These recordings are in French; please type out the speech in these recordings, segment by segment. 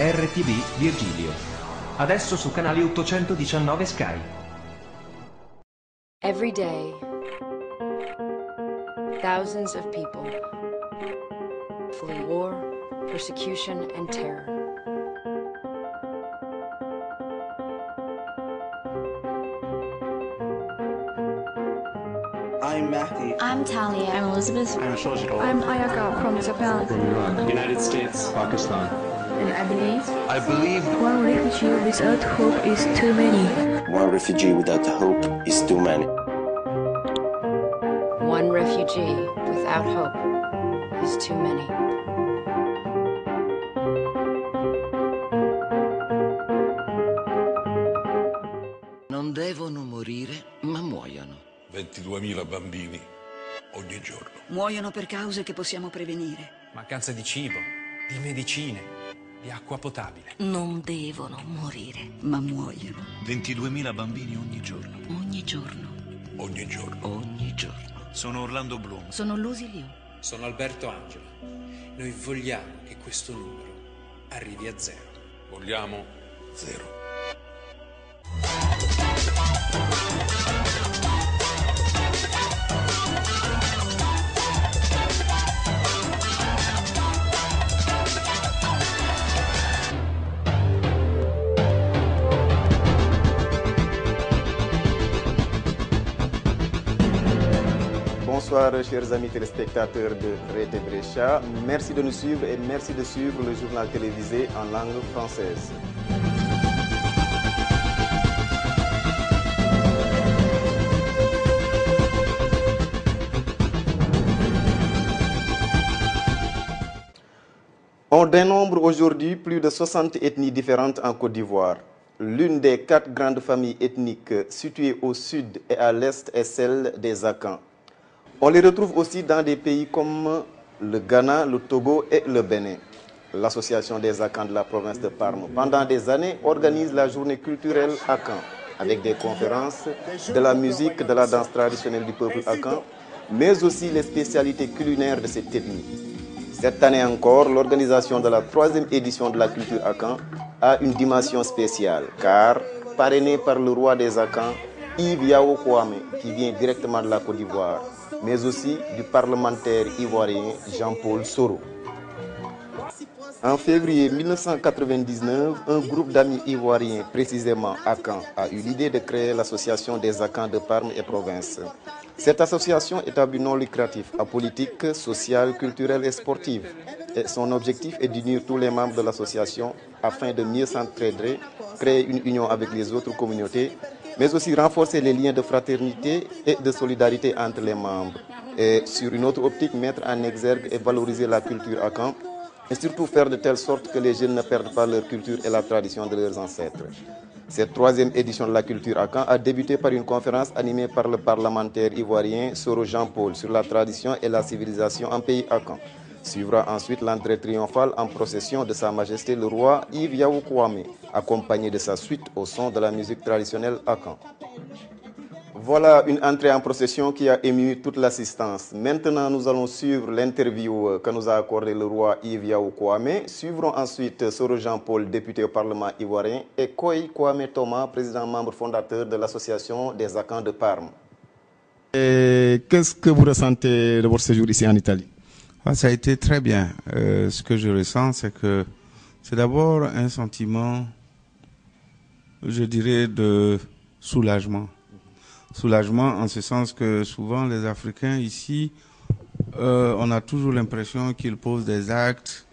RTV Virgilio. Adesso su canale 819 Sky. Every day, thousands of people flee war, persecution, and terror. I'm Mahdi. I'm Talia. I'm Elizabeth. I'm Shojiro. I'm Ayaka from Japan. From Iran. United States. Pakistan. And I believe one refugee without hope is too many. One refugee without hope is too many. One refugee without hope is too many. Non devono morire, ma muoiono. 22.000 bambini ogni giorno. Muoiono per cause che possiamo prevenire. mancanza di cibo, di medicine, di acqua potabile. Non devono morire, ma muoiono. 22.000 bambini ogni giorno. Ogni giorno. Ogni giorno. Ogni giorno. Sono Orlando Bloom. Sono Lucy Liu. Sono Alberto Angela. Noi vogliamo che questo numero arrivi a zero. Vogliamo zero. Bonsoir chers amis téléspectateurs de Rete Brescia, merci de nous suivre et merci de suivre le journal télévisé en langue française. On dénombre aujourd'hui plus de 60 ethnies différentes en Côte d'Ivoire. L'une des 4 grandes familles ethniques situées au sud et à l'est est celle des Akans. On les retrouve aussi dans des pays comme le Ghana, le Togo et le Bénin. L'association des Akans de la province de Parme, pendant des années, organise la journée culturelle Akan, avec des conférences, de la musique, de la danse traditionnelle du peuple Akan, mais aussi les spécialités culinaires de cette ethnie. Cette année encore, l'organisation de la 3e édition de la culture Akan a une dimension spéciale, car parrainée par le roi des Akans, Yves Yao Kwame, qui vient directement de la Côte d'Ivoire, mais aussi du parlementaire ivoirien Jean-Paul Soro. En février 1999, un groupe d'amis ivoiriens, précisément Akan, a eu l'idée de créer l'association des Akans de Parme et province. Cette association est à but non lucratif, apolitique, sociale, culturelle et sportive. Et son objectif est d'unir tous les membres de l'association afin de mieux s'entraider, créer une union avec les autres communautés, mais aussi renforcer les liens de fraternité et de solidarité entre les membres. Et sur une autre optique, mettre en exergue et valoriser la culture Akan, et surtout faire de telle sorte que les jeunes ne perdent pas leur culture et la tradition de leurs ancêtres. Cette 3e édition de la culture Akan a débuté par une conférence animée par le parlementaire ivoirien Soro Jean-Paul sur la tradition et la civilisation en pays Akan. Suivra ensuite l'entrée triomphale en procession de Sa Majesté le roi Yves Yao Kwame, accompagné de sa suite au son de la musique traditionnelle Akan. Voilà une entrée en procession qui a ému toute l'assistance. Maintenant, nous allons suivre l'interview que nous a accordé le roi Yves Yao Kwame. Suivront ensuite Soro Jean-Paul, député au Parlement ivoirien, et Koy Kwame Thomas, président membre fondateur de l'association des Akans de Parme. Qu'est-ce que vous ressentez de votre séjour ici en Italie? Ça a été très bien. Ce que je ressens, c'est que c'est d'abord un sentiment, je dirais, de soulagement. Soulagement en ce sens que souvent les Africains ici, on a toujours l'impression qu'ils posent des actes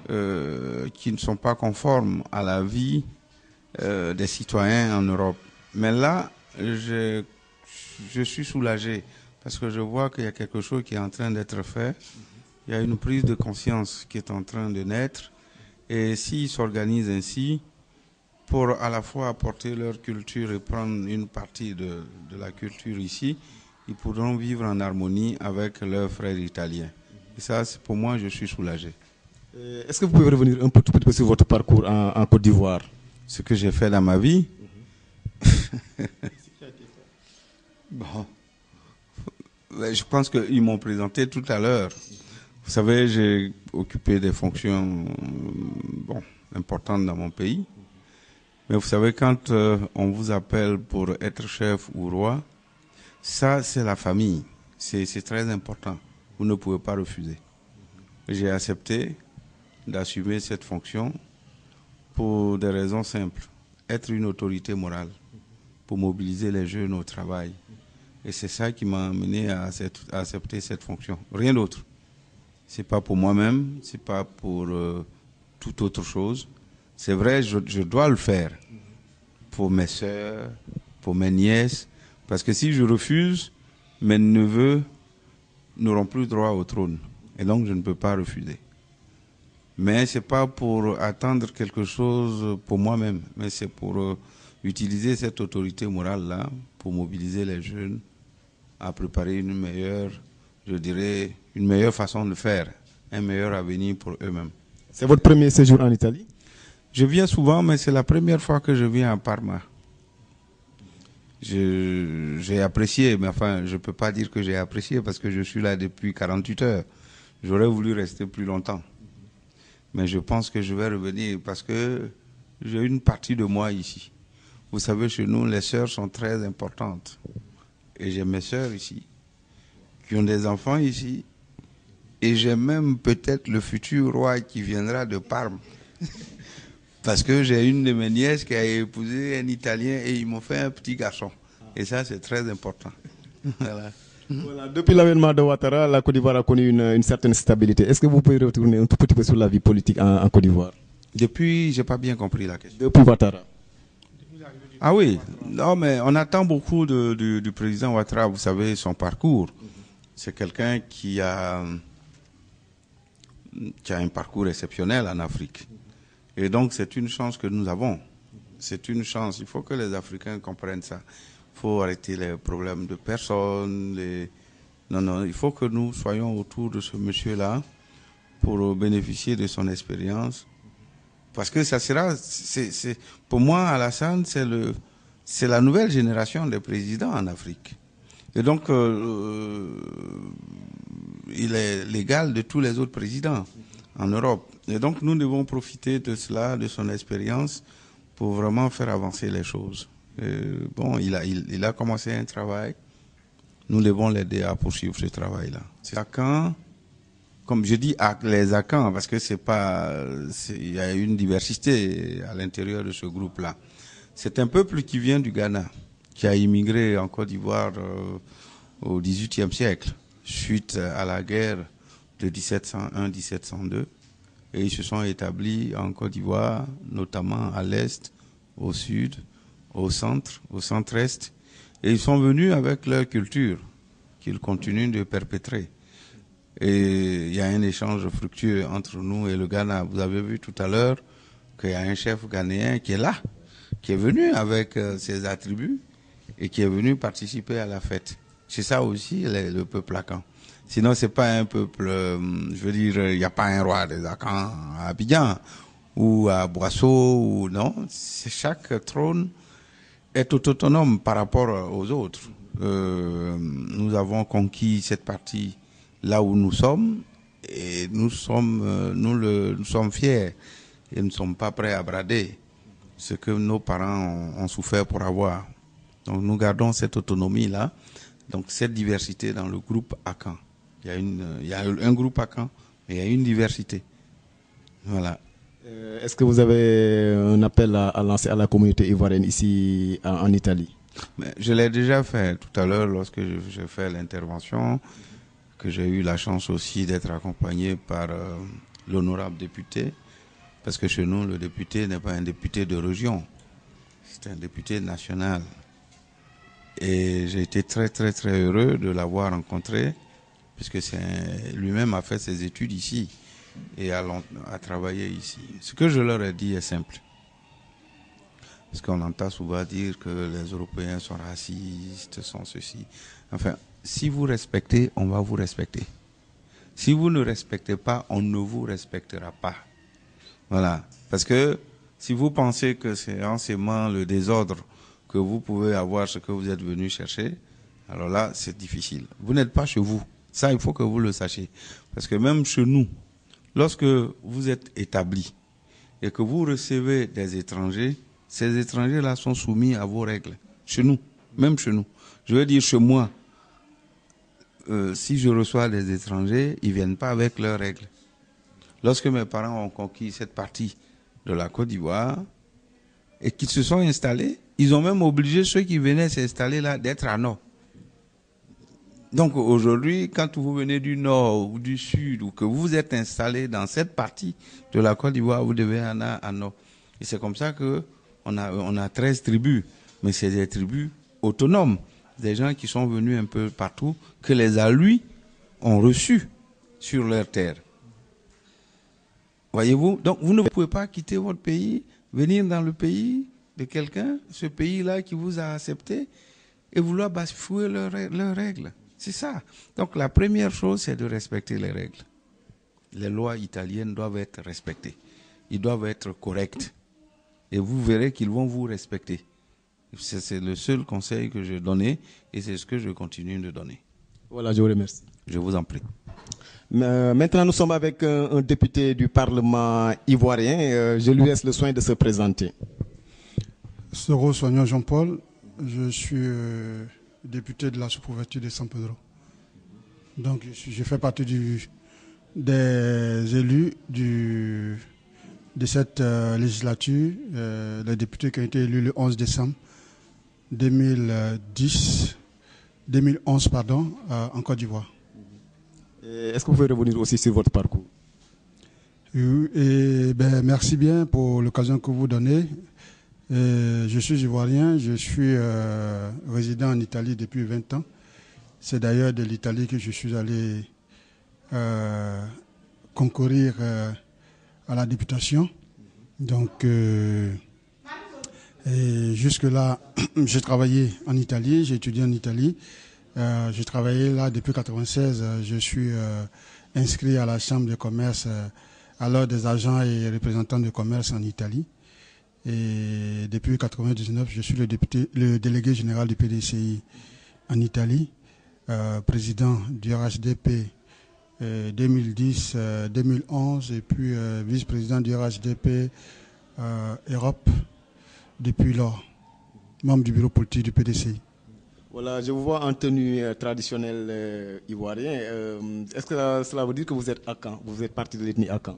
qui ne sont pas conformes à la vie des citoyens en Europe. Mais là, je suis soulagé parce que je vois qu'il y a quelque chose qui est en train d'être fait. Il y a une prise de conscience qui est en train de naître. Et s'ils s'organisent ainsi, pour à la fois apporter leur culture et prendre une partie de la culture ici, ils pourront vivre en harmonie avec leurs frères italiens. Et ça, pour moi, je suis soulagé. Est-ce que vous pouvez revenir un peu sur votre parcours en Côte d'Ivoire? Ce que j'ai fait dans ma vie? Bon, je pense qu'ils m'ont présenté tout à l'heure. Vous savez, j'ai occupé des fonctions importantes dans mon pays. Mais vous savez, quand on vous appelle pour être chef ou roi, ça, c'est la famille. C'est très important. Vous ne pouvez pas refuser. J'ai accepté d'assumer cette fonction pour des raisons simples. Être une autorité morale pour mobiliser les jeunes au travail. Et c'est ça qui m'a amené à accepter cette fonction. Rien d'autre. C'est pas pour moi-même, c'est pas pour toute autre chose. C'est vrai, je dois le faire pour mes sœurs, pour mes nièces, parce que si je refuse, mes neveux n'auront plus droit au trône. Et donc, je ne peux pas refuser. Mais c'est pas pour attendre quelque chose pour moi-même, mais c'est pour utiliser cette autorité morale-là pour mobiliser les jeunes à préparer une meilleure, je dirais, une meilleure façon de faire, un meilleur avenir pour eux-mêmes. C'est votre premier séjour en Italie? Je viens souvent, mais c'est la première fois que je viens à Parma. J'ai apprécié, mais enfin, je ne peux pas dire que j'ai apprécié parce que je suis là depuis 48 heures. J'aurais voulu rester plus longtemps. Mais je pense que je vais revenir parce que j'ai une partie de moi ici. Vous savez, chez nous, les sœurs sont très importantes. Et j'ai mes sœurs ici, qui ont des enfants ici. Et j'ai même peut-être le futur roi qui viendra de Parme. Parce que j'ai une de mes nièces qui a épousé un Italien et ils m'ont fait un petit garçon. Et ça, c'est très important. Voilà. Voilà, depuis l'avènement de Ouattara, la Côte d'Ivoire a connu une certaine stabilité. Est-ce que vous pouvez retourner un tout petit peu sur la vie politique en Côte d'Ivoire? Depuis, j'ai pas bien compris la question. Depuis Ouattara. Ah oui, non mais on attend beaucoup du président Ouattara, vous savez, son parcours. C'est quelqu'un qui a un parcours exceptionnel en Afrique. Et donc c'est une chance que nous avons. C'est une chance, il faut que les Africains comprennent ça. Il faut arrêter les problèmes de personnes. Non, il faut que nous soyons autour de ce monsieur-là pour bénéficier de son expérience. Parce que ça sera, pour moi, Alassane, c'est la nouvelle génération des présidents en Afrique. Et donc, il est l'égal de tous les autres présidents en Europe. Et donc, nous devons profiter de cela, de son expérience, pour vraiment faire avancer les choses. Bon, il a commencé un travail. Nous devons l'aider à poursuivre ce travail-là. C'est Akan, comme je dis les Akans, parce que il y a une diversité à l'intérieur de ce groupe-là. C'est un peuple qui vient du Ghana, qui a immigré en Côte d'Ivoire au XVIIIe siècle, suite à la guerre de 1701-1702. Et ils se sont établis en Côte d'Ivoire, notamment à l'est, au sud, au centre-est. Et ils sont venus avec leur culture, qu'ils continuent de perpétrer. Et il y a un échange fructueux entre nous et le Ghana. Vous avez vu tout à l'heure qu'il y a un chef ghanéen qui est là, qui est venu avec ses attributs et qui est venu participer à la fête. C'est ça aussi le peuple Akan. Sinon, c'est pas un peuple, je veux dire, il n'y a pas un roi des Akans à Abidjan ou à Boisseau, ou non. Chaque trône est autonome par rapport aux autres. Nous avons conquis cette partie là où nous sommes, et nous sommes fiers et nous ne sommes pas prêts à brader ce que nos parents ont souffert pour avoir. Donc nous gardons cette autonomie-là, donc cette diversité dans le groupe Akan. Il y a un groupe Akan, mais il y a une diversité. Voilà. Est-ce que vous avez un appel à lancer à la communauté ivoirienne ici en Italie? Mais je l'ai déjà fait tout à l'heure lorsque j'ai fait l'intervention, que j'ai eu la chance aussi d'être accompagné par l'honorable député, parce que chez nous, le député n'est pas un député de région, c'est un député national. Et j'ai été très très très heureux de l'avoir rencontré, puisque lui-même a fait ses études ici et a travaillé ici. Ce que je leur ai dit est simple. Parce qu'on entend souvent dire que les Européens sont racistes, sont ceci. Enfin, si vous respectez, on va vous respecter. Si vous ne respectez pas, on ne vous respectera pas. Voilà. Parce que si vous pensez que c'est en sémant le désordre que vous pouvez avoir ce que vous êtes venu chercher, alors là, c'est difficile. Vous n'êtes pas chez vous. Ça, il faut que vous le sachiez. Parce que même chez nous, lorsque vous êtes établi et que vous recevez des étrangers, ces étrangers-là sont soumis à vos règles. Chez nous, même chez nous. Je veux dire, chez moi, si je reçois des étrangers, ils ne viennent pas avec leurs règles. Lorsque mes parents ont conquis cette partie de la Côte d'Ivoire et qu'ils se sont installés, ils ont même obligé ceux qui venaient s'installer là d'être à Nord. Donc aujourd'hui, quand vous venez du Nord ou du Sud ou que vous êtes installé dans cette partie de la Côte d'Ivoire, vous devez aller à Nord. Et c'est comme ça qu'on a 13 tribus, mais c'est des tribus autonomes, des gens qui sont venus un peu partout, que les Alus ont reçus sur leur terre. Voyez-vous? Donc vous ne pouvez pas quitter votre pays, venir dans le pays de quelqu'un, ce pays-là qui vous a accepté, et vouloir bafouer leurs règles. C'est ça. Donc la première chose, c'est de respecter les règles. Les lois italiennes doivent être respectées. Ils doivent être corrects. Et vous verrez qu'ils vont vous respecter. C'est le seul conseil que je donnais et c'est ce que je continue de donner. Voilà, je vous remercie. Je vous en prie. Maintenant, nous sommes avec un député du Parlement ivoirien. Je lui laisse le soin de se présenter. Soro Soignon Jean-Paul, je suis député de la sous-préfecture de San Pedro. Donc, je fais partie des élus de cette législature, les députés qui ont été élus le 11 décembre 2011 en Côte d'Ivoire. Est-ce que vous pouvez revenir aussi sur votre parcours? Merci bien pour l'occasion que vous donnez. Je suis ivoirien, je suis résident en Italie depuis 20 ans. C'est d'ailleurs de l'Italie que je suis allé concourir à la députation. Donc, jusque-là, j'ai travaillé en Italie, j'ai étudié en Italie. J'ai travaillé là depuis 1996. Je suis inscrit à la Chambre de commerce, à l'ordre des agents et représentants de commerce en Italie. Et depuis 1999, je suis le délégué général du PDCI en Italie, président du RHDP 2010-2011 et puis vice-président du RHDP Europe depuis lors, membre du bureau politique du PDCI. Voilà, je vous vois en tenue traditionnelle ivoirienne. Est-ce que cela veut dire que vous êtes Akan? Vous êtes parti de l'ethnie Akan?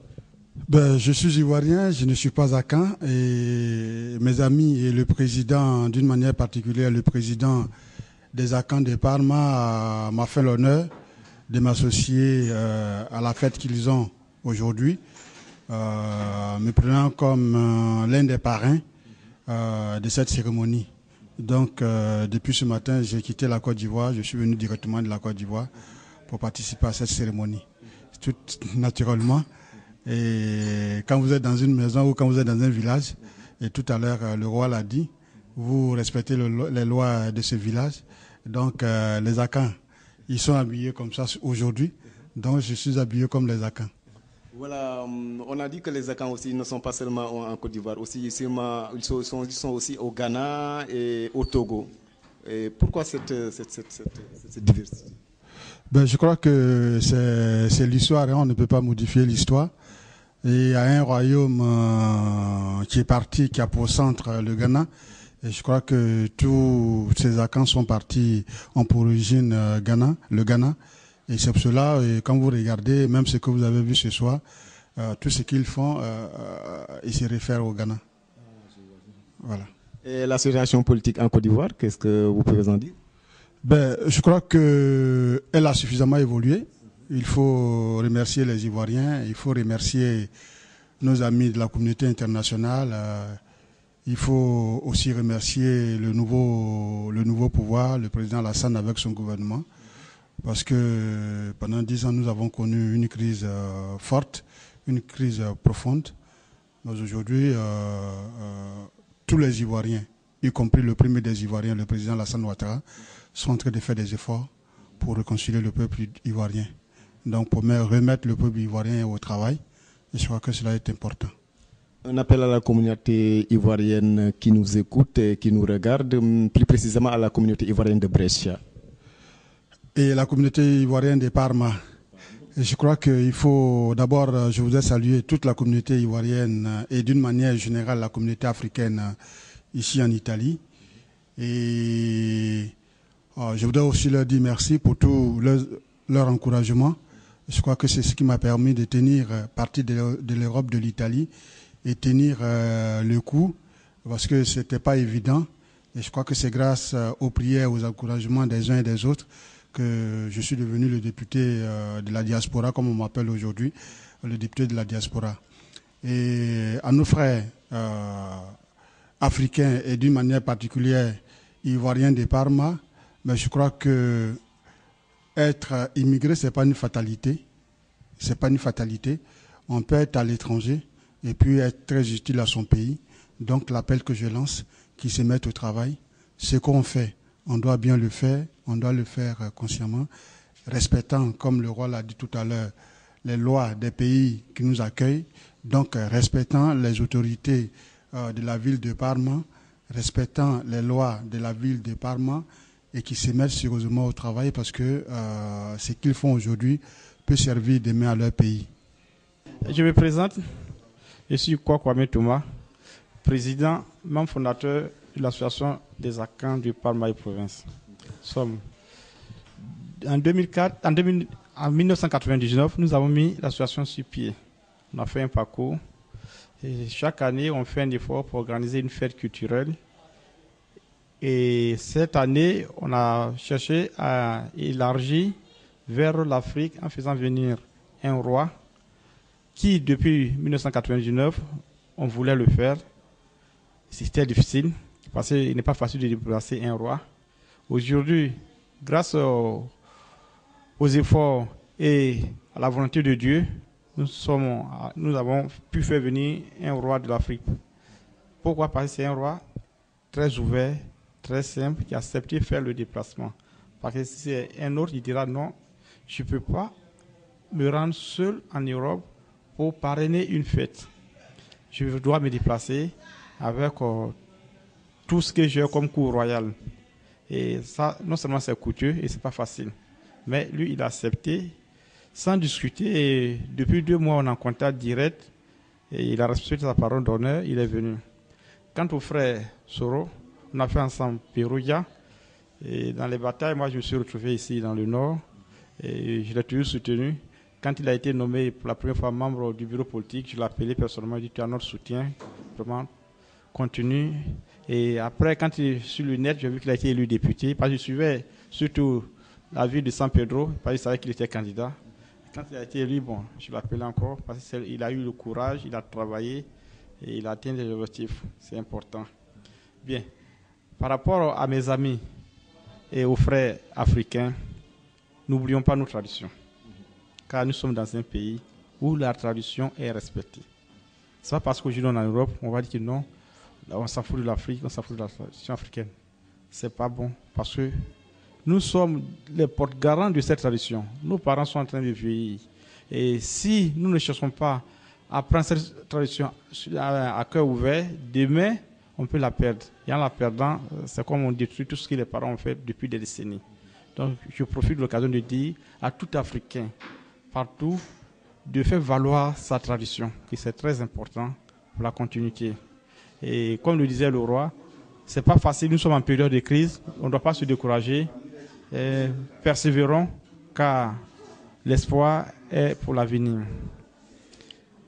Je suis ivoirien, je ne suis pas Akan. Et mes amis et le président, d'une manière particulière, le président des Akans de Parma m'a fait l'honneur de m'associer à la fête qu'ils ont aujourd'hui, me prenant comme l'un des parrains de cette cérémonie. Donc, depuis ce matin, j'ai quitté la Côte d'Ivoire. Je suis venu directement de la Côte d'Ivoire pour participer à cette cérémonie. Tout naturellement. Et quand vous êtes dans une maison ou quand vous êtes dans un village, et tout à l'heure, le roi l'a dit, vous respectez les lois de ce village. Donc, les Akans, ils sont habillés comme ça aujourd'hui. Donc, je suis habillé comme les Akans. Voilà, on a dit que les Akans aussi ne sont pas seulement en Côte d'Ivoire, ils sont aussi au Ghana et au Togo. Et pourquoi cette diversité? Je crois que c'est l'histoire, on ne peut pas modifier l'histoire. Et il y a un royaume qui est parti, qui a pour centre le Ghana. Et je crois que tous ces Akans sont partis, ont pour origine le Ghana. Et c'est pour cela, quand vous regardez, même ce que vous avez vu ce soir, tout ce qu'ils font, ils se réfèrent au Ghana. Voilà. Et la situation politique en Côte d'Ivoire, qu'est-ce que vous pouvez en dire? Je crois qu'elle a suffisamment évolué. Il faut remercier les Ivoiriens, il faut remercier nos amis de la communauté internationale. Il faut aussi remercier le nouveau pouvoir, le président Alassane avec son gouvernement. Parce que pendant 10 ans, nous avons connu une crise forte, une crise profonde. Mais aujourd'hui, tous les Ivoiriens, y compris le premier des Ivoiriens, le président Alassane Ouattara, sont en train de faire des efforts pour réconcilier le peuple ivoirien. Donc pour remettre le peuple ivoirien au travail, et je crois que cela est important. Un appel à la communauté ivoirienne qui nous écoute et qui nous regarde, plus précisément à la communauté ivoirienne de Brescia. et la communauté ivoirienne de Parma. Et je crois qu'il faut d'abord, je voudrais saluer toute la communauté ivoirienne et d'une manière générale la communauté africaine ici en Italie. Et je voudrais aussi leur dire merci pour tout leur encouragement. Je crois que c'est ce qui m'a permis de tenir partie de l'Europe, de l'Italie, et tenir le coup, parce que ce n'était pas évident. Et je crois que c'est grâce aux prières, aux encouragements des uns et des autres que je suis devenu le député de la diaspora, comme on m'appelle aujourd'hui, le député de la diaspora. Et à nos frères africains et d'une manière particulière ivoiriens de Parma, mais je crois que être immigré, ce n'est pas une fatalité. C'est pas une fatalité. On peut être à l'étranger et puis être très utile à son pays. Donc l'appel que je lance, qui se mette au travail, ce qu'on fait, on doit bien le faire, on doit le faire consciemment, respectant, comme le roi l'a dit tout à l'heure, les lois des pays qui nous accueillent, donc respectant les autorités de la ville de Parma, respectant les lois de la ville de Parma et qui se mettent sérieusement au travail parce que ce qu'ils font aujourd'hui peut servir demain à leur pays. Je me présente, je suis Kwame Thomas, président, membre fondateur de l'association des Akans du Parma et province. En 1999, nous avons mis l'association sur pied. On a fait un parcours. Et chaque année, on fait un effort pour organiser une fête culturelle. Et cette année, on a cherché à élargir vers l'Afrique en faisant venir un roi qui, depuis 1999, on voulait le faire. C'était difficile parce qu'il n'est pas facile de déplacer un roi. Aujourd'hui, grâce aux efforts et à la volonté de Dieu, nous avons pu faire venir un roi de l'Afrique. Pourquoi? Parce que c'est un roi très ouvert, très simple, qui a accepté de faire le déplacement. Parce que si c'est un autre, il dira non, je ne peux pas me rendre seul en Europe pour parrainer une fête. Je dois me déplacer avec tout ce que j'ai comme cour royal. Et ça, non seulement c'est coûteux et c'est pas facile, mais lui, il a accepté sans discuter. Et depuis 2 mois, on est en contact direct et il a respecté sa parole d'honneur, il est venu. Quant au frère Soro, on a fait ensemble Perugia. Et dans les batailles, moi, je me suis retrouvé ici dans le Nord et je l'ai toujours soutenu. Quand il a été nommé pour la première fois membre du bureau politique, je l'ai appelé personnellement, je lui ai dit tu as notre soutien, vraiment, continue. Et après, quand il est sur le net, j'ai vu qu'il a été élu député, parce que je suivais surtout la ville de San Pedro, parce que je savais qu'il était candidat. Quand il a été élu, bon, je l'appelais encore, parce qu'il a eu le courage, il a travaillé et il a atteint des objectifs. C'est important. Bien. Par rapport à mes amis et aux frères africains, n'oublions pas nos traditions. Car nous sommes dans un pays où la tradition est respectée. Ce n'est pas parce qu'aujourd'hui on est en Europe, on va dire que non, on s'en fout de l'Afrique, on s'en fout de la tradition africaine. Ce n'est pas bon parce que nous sommes les porte-garants de cette tradition. Nos parents sont en train de vieillir. Et si nous ne cherchons pas à prendre cette tradition à cœur ouvert, demain, on peut la perdre. Et en la perdant, c'est comme on détruit tout ce que les parents ont fait depuis des décennies. Donc, je profite de l'occasion de dire à tout Africain, partout, de faire valoir sa tradition, que c'est très important pour la continuité. Et comme le disait le roi, c'est pas facile, nous sommes en période de crise, on ne doit pas se décourager. Persévérons, car l'espoir est pour l'avenir.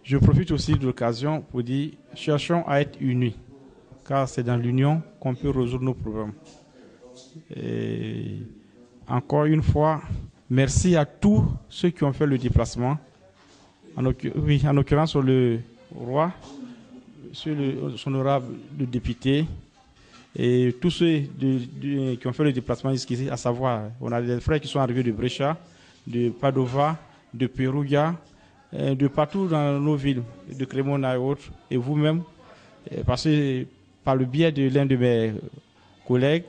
Je profite aussi de l'occasion pour dire, cherchons à être unis, car c'est dans l'union qu'on peut résoudre nos problèmes. Et encore une fois, merci à tous ceux qui ont fait le déplacement. En l'occurrence, le roi, son honorable le député, et tous ceux qui ont fait le déplacement jusqu'ici, à savoir, on a des frères qui sont arrivés de Brescia, de Padova, de Perugia, de partout dans nos villes, de Cremona et autres, et vous-même, parce que par le biais de l'un de mes collègues,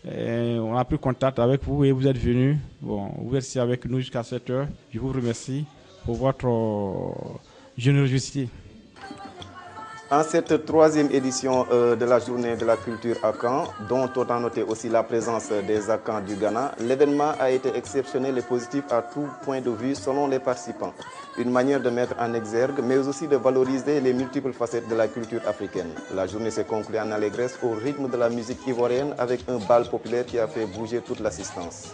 on a pris contact avec vous et vous êtes venus. Bon, vous êtes ici avec nous jusqu'à 7 heures. Je vous remercie pour votre générosité. En cette troisième édition de la journée de la culture à Caen, dont on a noté aussi la présence des Akans du Ghana, l'événement a été exceptionnel et positif à tout point de vue selon les participants. Une manière de mettre en exergue, mais aussi de valoriser les multiples facettes de la culture africaine. La journée s'est conclue en allégresse au rythme de la musique ivoirienne avec un bal populaire qui a fait bouger toute l'assistance.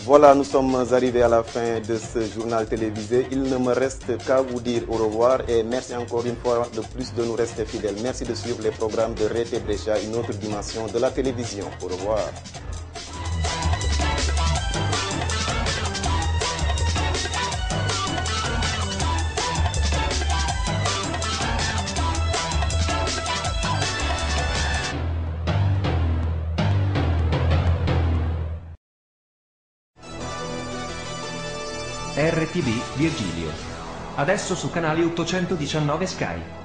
Voilà, nous sommes arrivés à la fin de ce journal télévisé. Il ne me reste qu'à vous dire au revoir et merci encore une fois de plus de nous rester fidèles. Merci de suivre les programmes de Rété Brescia, une autre dimension de la télévision. Au revoir. RTV Virgilio. Adesso su canale 819 Sky.